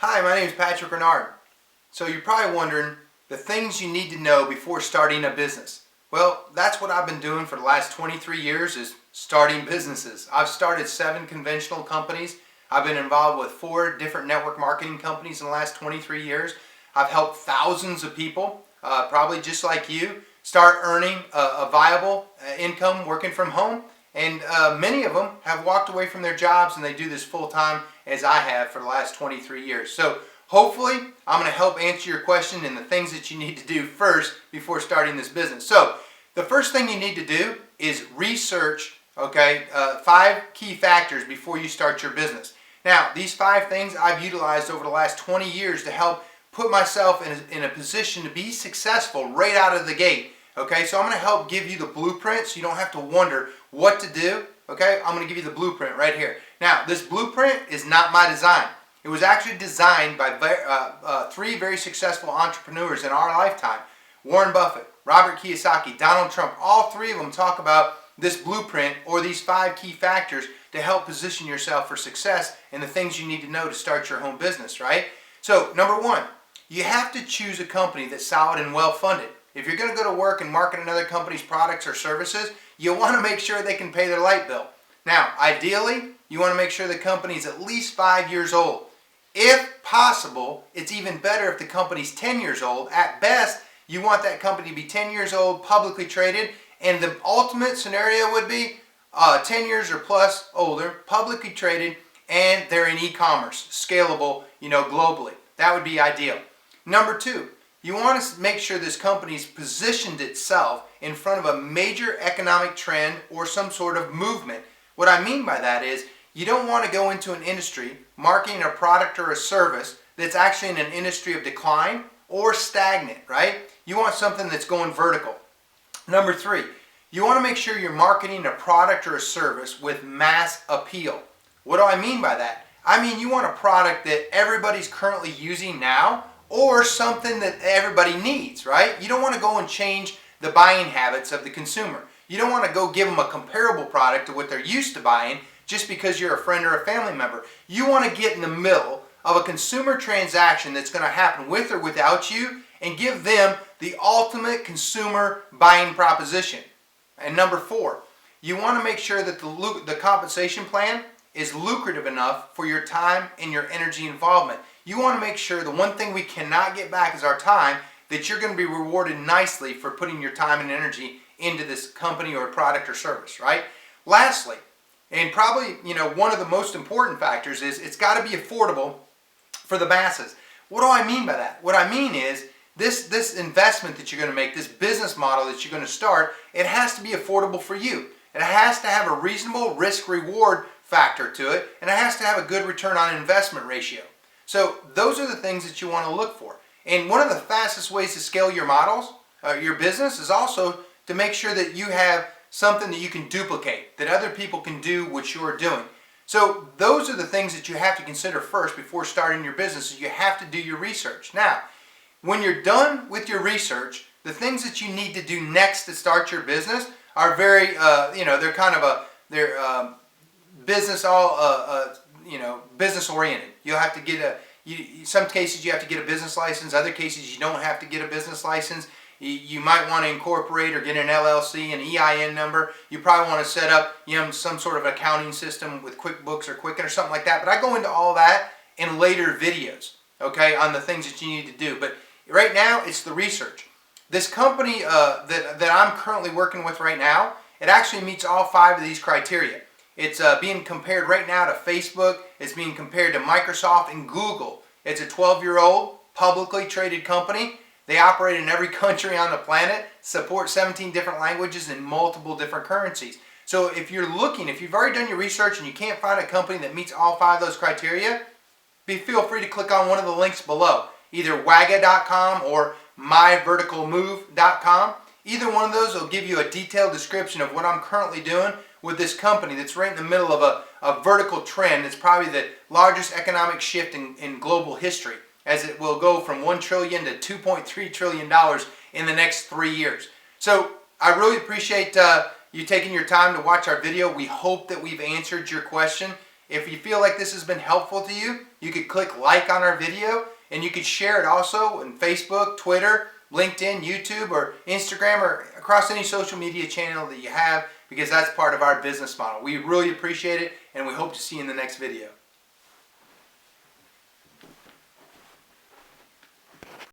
Hi, my name is Patrick Renard. So you're probably wondering the things you need to know before starting a business. Well, that's what I've been doing for the last 23 years is starting businesses. I've started 7 conventional companies. I've been involved with 4 different network marketing companies in the last 23 years. I've helped thousands of people, probably just like you, start earning a viable income working from home. And many of them have walked away from their jobs and they do this full time as I have for the last 23 years. So hopefully I'm going to help answer your question and the things that you need to do first before starting this business. So the first thing you need to do is research, 5 key factors before you start your business. Now, these 5 things I've utilized over the last 20 years to help put myself in a position to be successful right out of the gate. Okay, so I'm going to help give you the blueprint so you don't have to wonder what to do. Okay, I'm going to give you the blueprint right here. Now, this blueprint is not my design. It was actually designed by 3 very successful entrepreneurs in our lifetime. Warren Buffett, Robert Kiyosaki, Donald Trump, all 3 of them talk about this blueprint or these 5 key factors to help position yourself for success and the things you need to know to start your home business, right? So, number 1, you have to choose a company that's solid and well-funded. If you're going to go to work and market another company's products or services, you want to make sure they can pay their light bill. Now, ideally, you want to make sure the company is at least 5 years old. If possible, it's even better if the company's 10 years old. At best, you want that company to be 10 years old, publicly traded, and the ultimate scenario would be 10 years or plus older, publicly traded, and they're in e-commerce, scalable, globally. That would be ideal. Number 2, you want to make sure this company's positioned itself in front of a major economic trend or some sort of movement. What I mean by that is you don't want to go into an industry marketing a product or a service that's actually in an industry of decline or stagnant, right? You want something that's going vertical. Number 3, you want to make sure you're marketing a product or a service with mass appeal. What do I mean by that? I mean you want a product that everybody's currently using now or something that everybody needs, right? You don't want to go and change the buying habits of the consumer. You don't want to go give them a comparable product to what they're used to buying just because you're a friend or a family member. You want to get in the middle of a consumer transaction that's going to happen with or without you and give them the ultimate consumer buying proposition. And number 4, you want to make sure that the compensation plan is lucrative enough for your time and your energy involvement. You want to make sure the one thing we cannot get back is our time, that you're going to be rewarded nicely for putting your time and energy into this company or product or service, right? Lastly, and probably one of the most important factors is it's got to be affordable for the masses. What do I mean by that? What I mean is this investment that you're going to make, this business model that you're going to start, it has to be affordable for you. It has to have a reasonable risk-reward factor to it, and it has to have a good return on investment ratio. So those are the things that you want to look for. And one of the fastest ways to scale your models, your business, is also to make sure that you have something that you can duplicate, that other people can do what you're doing. So those are the things that you have to consider first before starting your business. So you have to do your research. Now, when you're done with your research, the things that you need to do next to start your business are very, they're kind of business business oriented. You'll have to get some cases you have to get a business license. Other cases you don't have to get a business license. You might want to incorporate or get an LLC, an EIN number. You probably want to set up some sort of accounting system with QuickBooks or Quicken or something like that. But I go into all that in later videos, on the things that you need to do. But right now, it's the research. This company that I'm currently working with right now, it actually meets all 5 of these criteria. It's being compared right now to Facebook. It's being compared to Microsoft and Google. It's a 12-year-old publicly traded company. They operate in every country on the planet, support 17 different languages and multiple different currencies. So if you've already done your research and you can't find a company that meets all 5 of those criteria, feel free to click on one of the links below, either waga.com or myverticalmove.com. Either one of those will give you a detailed description of what I'm currently doing with this company that's right in the middle of a vertical trend. It's probably the largest economic shift in global history, as it will go from $1 trillion to $2.3 trillion in the next 3 years. So I really appreciate you taking your time to watch our video. We hope that we've answered your question. If you feel like this has been helpful to you, you could click like on our video, and you could share it also on Facebook, Twitter, LinkedIn, YouTube, or Instagram, or across any social media channel that you have, because that's part of our business model. We really appreciate it, and we hope to see you in the next video.